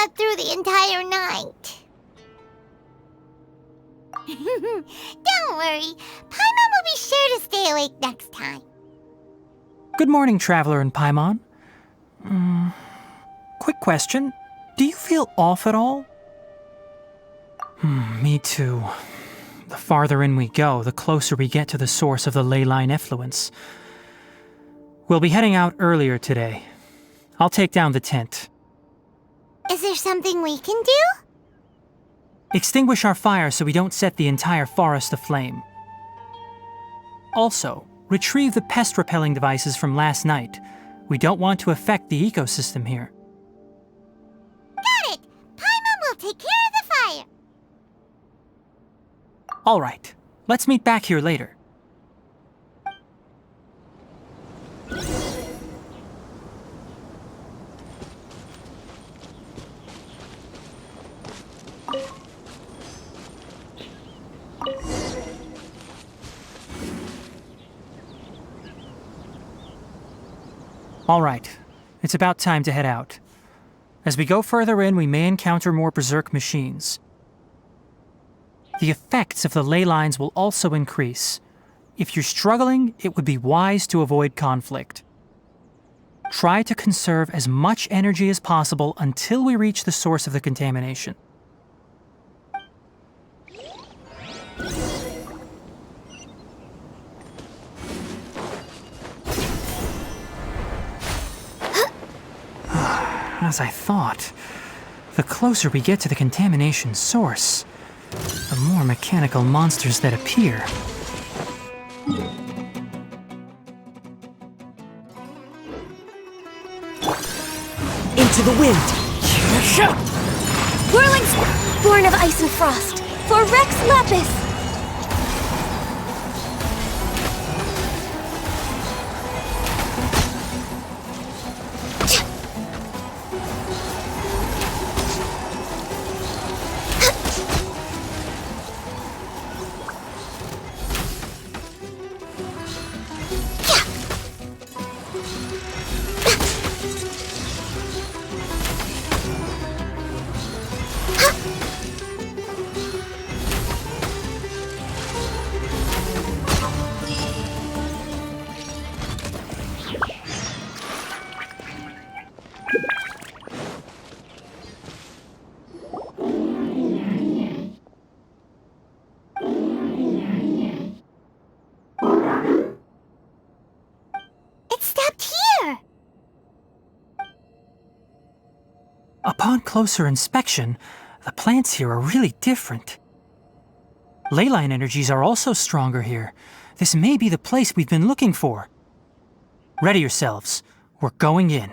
slept through the entire night. Don't worry. Paimon will be sure to stay awake next time. Good morning, Traveler and Paimon. Quick question. Do you feel off at all? Me too. The farther in we go, the closer we get to the source of the ley line effluence. We'll be heading out earlier today. I'll take down the tent. Is there something we can do? Extinguish our fire so we don't set the entire forest aflame. Also, retrieve the pest-repelling devices from last night. We don't want to affect the ecosystem here. Got it! Paimon will take care of the fire. All right, let's meet back here later. All right, it's about time to head out. As we go further in, we may encounter more berserk machines. The effects of the ley lines will also increase. If you're struggling, it would be wise to avoid conflict. Try to conserve as much energy as possible until we reach the source of the contamination. As I thought, the closer we get to the contamination source, the more mechanical monsters that appear. Into the wind! Whirlings, born of ice and frost, for Rex Lapis! Upon closer inspection, the plants here are really different. Ley line energies are also stronger here. This may be the place we've been looking for. Ready yourselves. We're going in.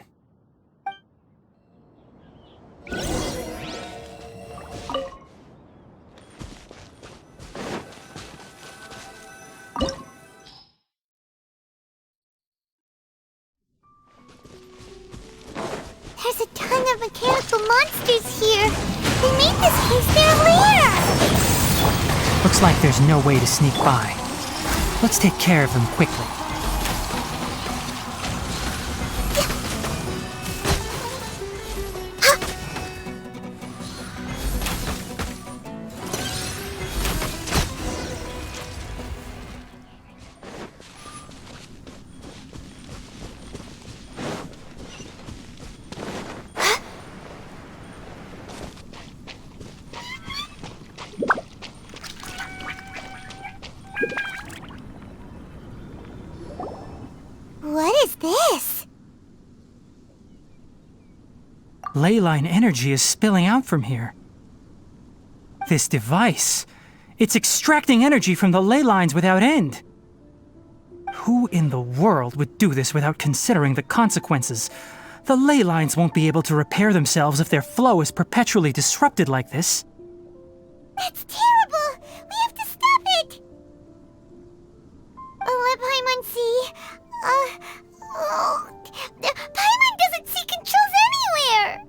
There's a ton of mechanical monsters here. They made this place their lair. Looks like there's no way to sneak by. Let's take care of them quickly. What is this? Ley line energy is spilling out from here. This device, it's extracting energy from the ley lines without end. Who in the world would do this without considering the consequences? The ley lines won't be able to repair themselves if their flow is perpetually disrupted like this. That's terrible! We have to stop it! Let Paimon see. Paimon doesn't see controls anywhere!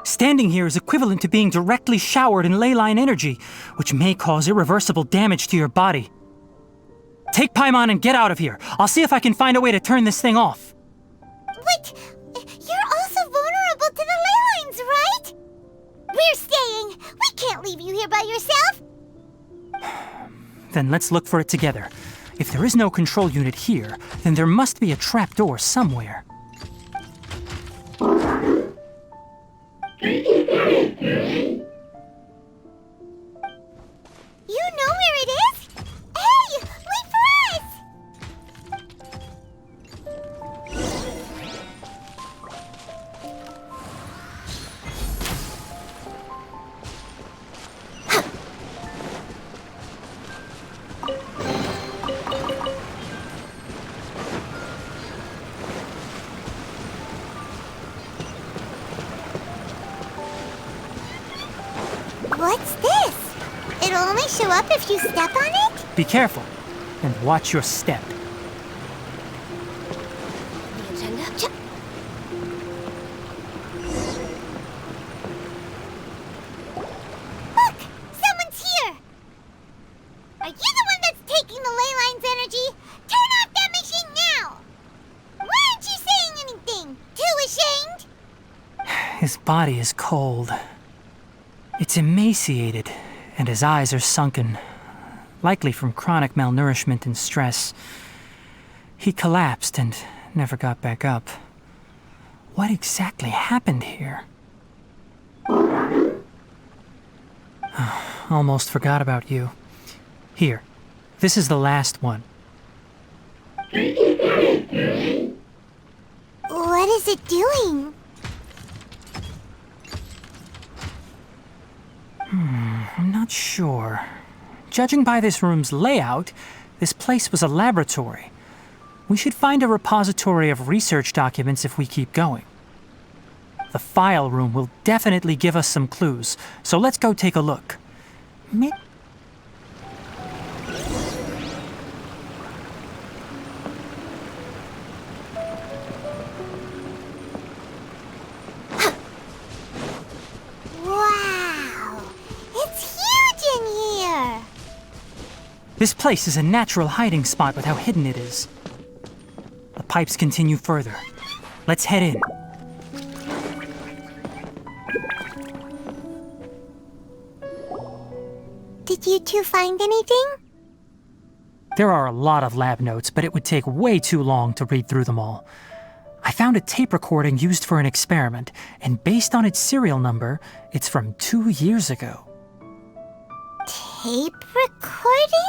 Standing here is equivalent to being directly showered in ley line energy, which may cause irreversible damage to your body. Take Paimon and get out of here. I'll see if I can find a way to turn this thing off. But you're also vulnerable to the ley by yourself? Then let's look for it together. If there is no control unit here, then there must be a trapdoor somewhere. You know where it is? Hey, wait for us! What's this? It'll only show up if you step on it? Be careful, and watch your step. The agenda? Look! Someone's here! Are you the one that's taking the ley line's energy? Turn off that machine now! Why aren't you saying anything? Too ashamed? His body is cold. It's emaciated, and his eyes are sunken, likely from chronic malnourishment and stress. He collapsed and never got back up. What exactly happened here? Almost forgot about you. Here, this is the last one. What is it doing? I'm not sure. Judging by this room's layout, this place was a laboratory. We should find a repository of research documents if we keep going. The file room will definitely give us some clues, so let's go take a look. Wow! It's huge in here! This place is a natural hiding spot with how hidden it is. The pipes continue further. Let's head in. Did you two find anything? There are a lot of lab notes, but it would take way too long to read through them all. I found a tape recording used for an experiment, and based on its serial number, it's from 2 years ago. Tape recording?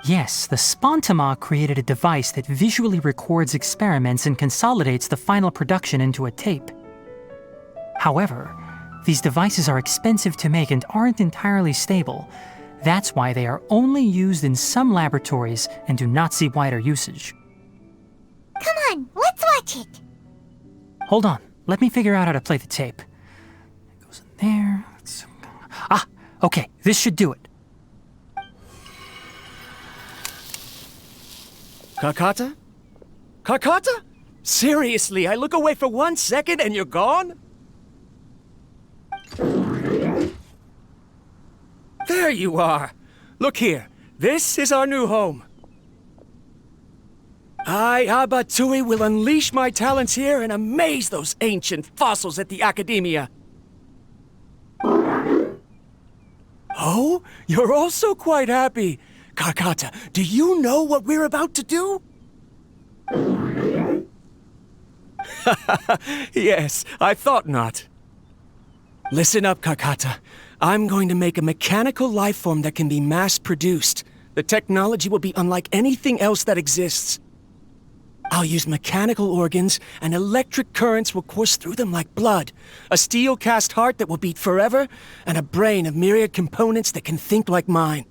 Yes, the Spontama created a device that visually records experiments and consolidates the final production into a tape. However, these devices are expensive to make and aren't entirely stable. That's why they are only used in some laboratories and do not see wider usage. Come on, let's watch it. Hold on, let me figure out how to play the tape. It goes in there. Okay, this should do it. Kakata? Kakata? Seriously, I look away for 1 second and you're gone? There you are. Look here. This is our new home. I, Abatui, will unleash my talents here and amaze those ancient fossils at the Academia. Oh, you're also quite happy. Kakata, do you know what we're about to do? Yes, I thought not. Listen up, Kakata. I'm going to make a mechanical life form that can be mass-produced. The technology will be unlike anything else that exists. I'll use mechanical organs, and electric currents will course through them like blood. A steel-cast heart that will beat forever, and a brain of myriad components that can think like mine.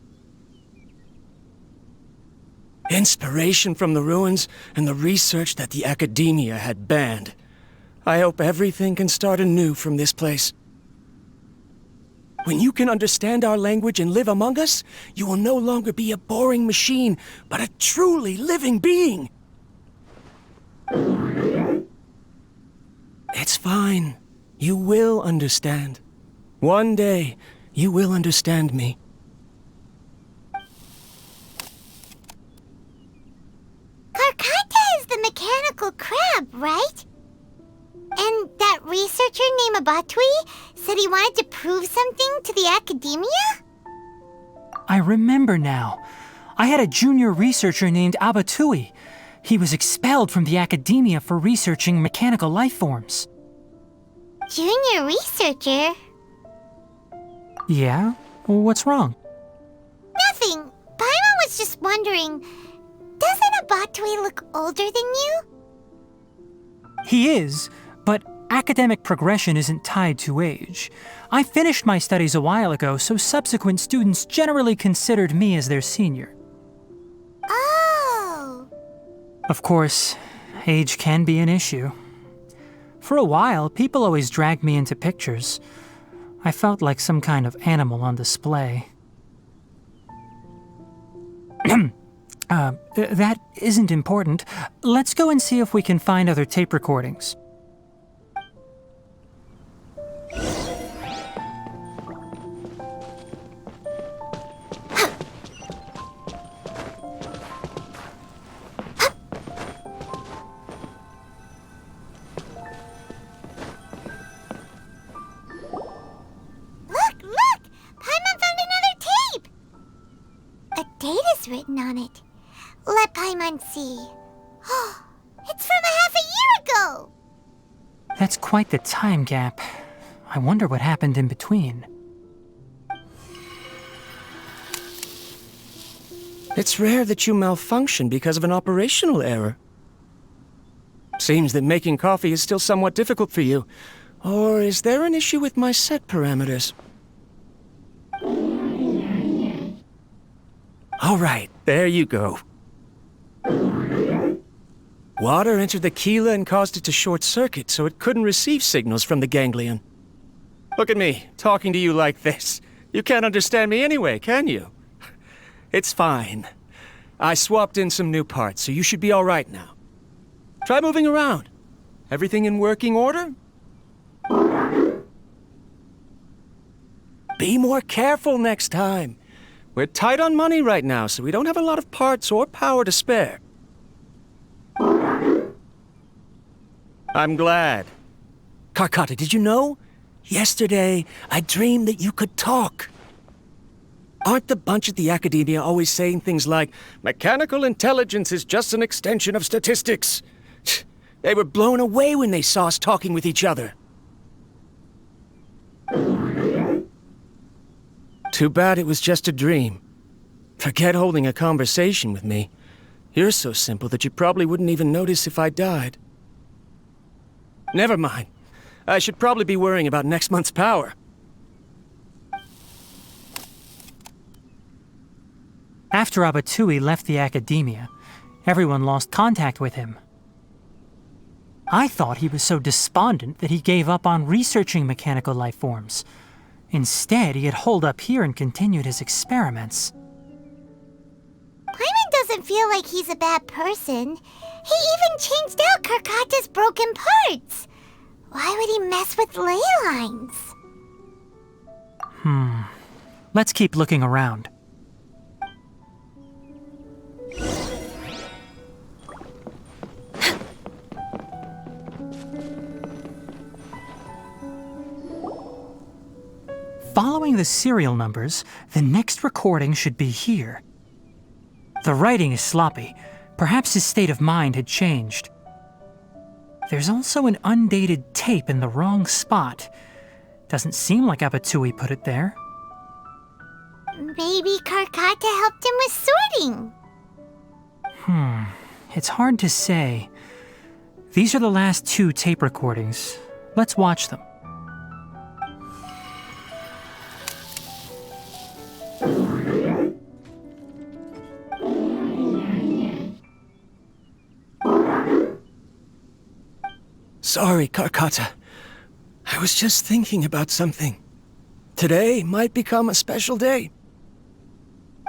Inspiration from the ruins and the research that the Academia had banned. I hope everything can start anew from this place. When you can understand our language and live among us, you will no longer be a boring machine, but a truly living being. It's fine. You will understand. One day, you will understand me. Karkata is the mechanical crab, right? And that researcher named Abatui said he wanted to prove something to the academia? I remember now. I had a junior researcher named Abatui. He was expelled from the academia for researching mechanical life forms. Junior researcher? Yeah? What's wrong? Nothing. Paimon was just wondering, doesn't Abatui look older than you? He is, but academic progression isn't tied to age. I finished my studies a while ago, so subsequent students generally considered me as their senior. Oh. Of course, age can be an issue. For a while, people always dragged me into pictures. I felt like some kind of animal on display. That isn't important. Let's go and see if we can find other tape recordings. Look! Paimon found another tape! A date is written on it. Let Paimon see. Oh, it's from a half a year ago! That's quite the time gap. I wonder what happened in between. It's rare that you malfunction because of an operational error. Seems that making coffee is still somewhat difficult for you. Or is there an issue with my set parameters? All right, there you go. Water entered the chela and caused it to short-circuit, so it couldn't receive signals from the ganglion. Look at me, talking to you like this. You can't understand me anyway, can you? It's fine. I swapped in some new parts, so you should be all right now. Try moving around. Everything in working order? Be more careful next time. We're tight on money right now, so we don't have a lot of parts or power to spare. I'm glad. Karkata, did you know? Yesterday, I dreamed that you could talk. Aren't the bunch at the academia always saying things like, mechanical intelligence is just an extension of statistics? They were blown away when they saw us talking with each other. Too bad it was just a dream. Forget holding a conversation with me. You're so simple that you probably wouldn't even notice if I died. Never mind. I should probably be worrying about next month's power. After Abatui left the academia, everyone lost contact with him. I thought he was so despondent that he gave up on researching mechanical life forms. Instead, he had holed up here and continued his experiments. Paimon doesn't feel like he's a bad person. He even changed out Karkata's broken parts. Why would he mess with ley lines? Let's keep looking around. Following the serial numbers, the next recording should be here. The writing is sloppy. Perhaps his state of mind had changed. There's also an undated tape in the wrong spot. Doesn't seem like Abatui put it there. Maybe Karkata helped him with sorting. It's hard to say. These are the last 2 tape recordings. Let's watch them. Sorry, Karkata. I was just thinking about something. Today might become a special day.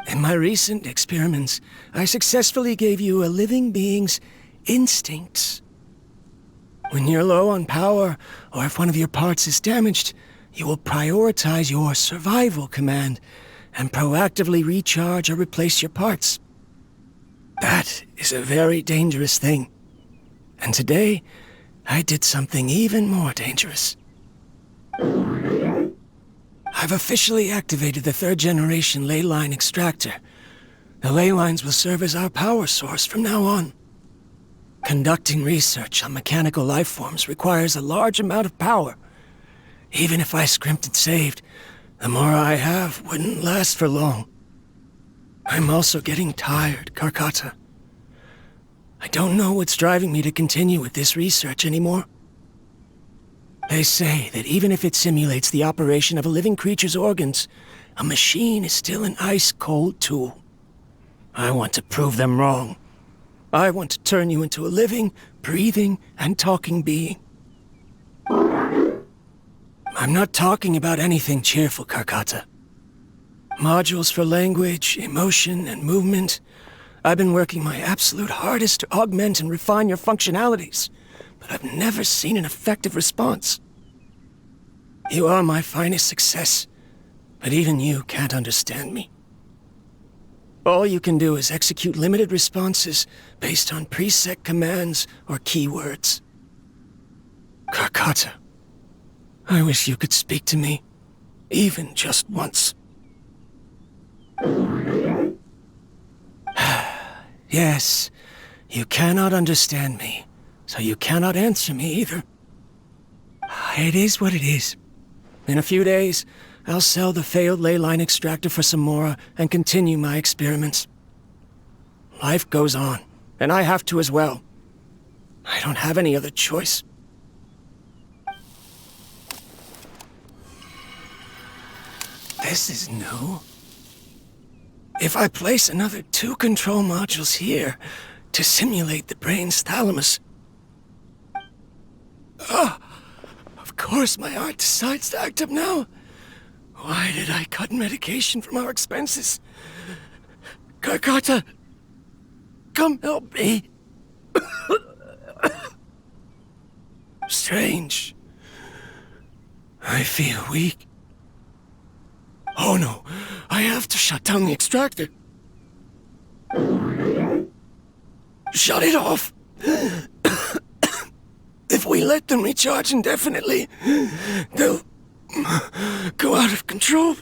In my recent experiments, I successfully gave you a living being's instincts. When you're low on power, or if one of your parts is damaged, you will prioritize your survival command and proactively recharge or replace your parts. That is a very dangerous thing. And today, I did something even more dangerous. I've officially activated the 3rd generation ley line extractor. The ley lines will serve as our power source from now on. Conducting research on mechanical life forms requires a large amount of power. Even if I scrimped and saved, the more I have wouldn't last for long. I'm also getting tired, Karkata. I don't know what's driving me to continue with this research anymore. They say that even if it simulates the operation of a living creature's organs, a machine is still an ice-cold tool. I want to prove them wrong. I want to turn you into a living, breathing, and talking being. I'm not talking about anything cheerful, Karkata. Modules for language, emotion, and movement. I've been working my absolute hardest to augment and refine your functionalities, but I've never seen an effective response. You are my finest success, but even you can't understand me. All you can do is execute limited responses based on preset commands or keywords. Karkata, I wish you could speak to me, even just once. Yes, you cannot understand me, so you cannot answer me either. It is what it is. In a few days, I'll sell the failed ley line extractor for some more and continue my experiments. Life goes on, and I have to as well. I don't have any other choice. This is new. If I place another 2 control modules here to simulate the brain's thalamus... Of course my heart decides to act up now. Why did I cut medication from our expenses? Karkata, come help me. Strange. I feel weak. Oh no, I have to shut down the extractor. Shut it off. If we let them recharge indefinitely, they'll go out of control.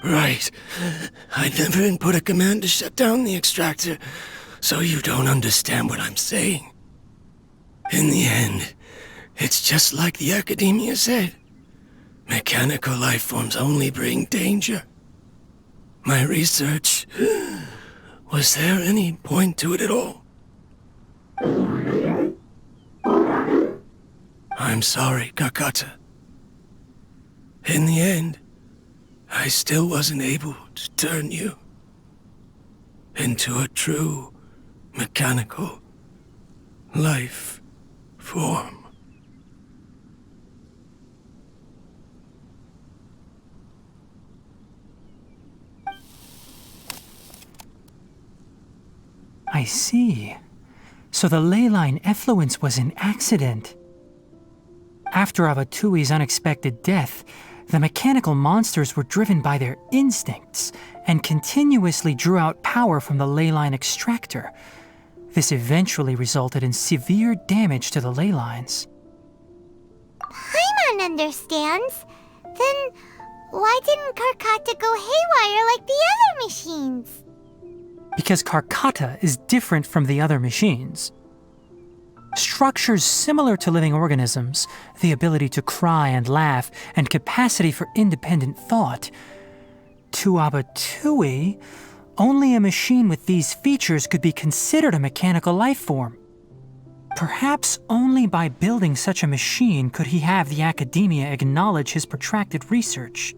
Right. I never input a command to shut down the extractor, so you don't understand what I'm saying. In the end, it's just like the academia said. Mechanical life forms only bring danger. My research... Was there any point to it at all? I'm sorry, Karkata. In the end, I still wasn't able to turn you into a true mechanical life form. I see. So the ley line effluence was an accident. After Abatui's unexpected death, the mechanical monsters were driven by their instincts and continuously drew out power from the ley line extractor. This eventually resulted in severe damage to the ley lines. Paimon understands. Then why didn't Karkata go haywire like the other machines? Because Karkata is different from the other machines. Structures similar to living organisms, the ability to cry and laugh, and capacity for independent thought. To Abatui, only a machine with these features could be considered a mechanical life form. Perhaps only by building such a machine could he have the academia acknowledge his protracted research.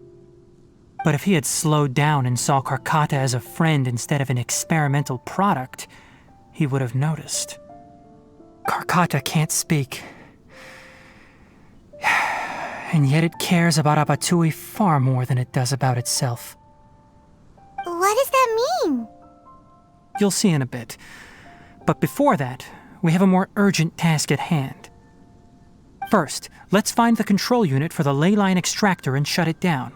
But if he had slowed down and saw Karkata as a friend instead of an experimental product, he would have noticed. Karkata can't speak. And yet it cares about Abatui far more than it does about itself. What does that mean? You'll see in a bit. But before that, we have a more urgent task at hand. First, let's find the control unit for the ley line extractor and shut it down.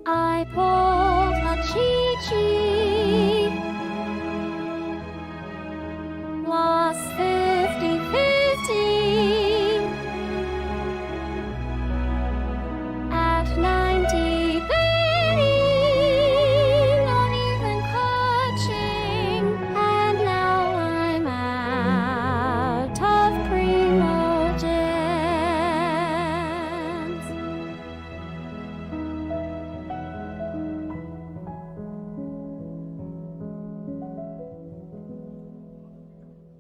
I pour Chi-Chi. Lost 50-50. At night.